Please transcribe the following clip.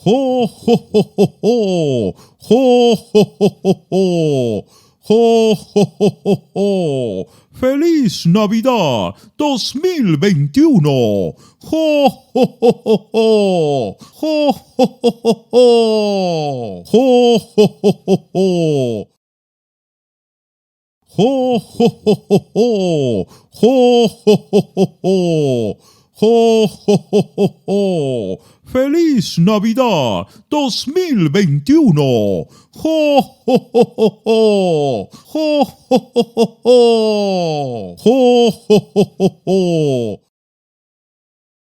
¡Jo, jo, jo, jo, jo! ¡Jo, jo, jo, jo, jo! ¡Jo, jo, jo, jo, jo! ¡Feliz Navidad 2021! ¡Jo, jo, jo, jo, jo! ¡Jo, jo, jo, jo, jo! ¡Jo, jo, jo, jo, jo! ¡Jo, jo, jo, jo, jo! ¡Jo, jo, jo, jo, jo! ¡Jo, jo, jo, jo, jo! ¡Feliz Navidad 2021! ¡Jo, jo, jo, jo, jo! ¡Jo, jo, jo, jo, jo! ¡Jo, jo, jo, jo, jo!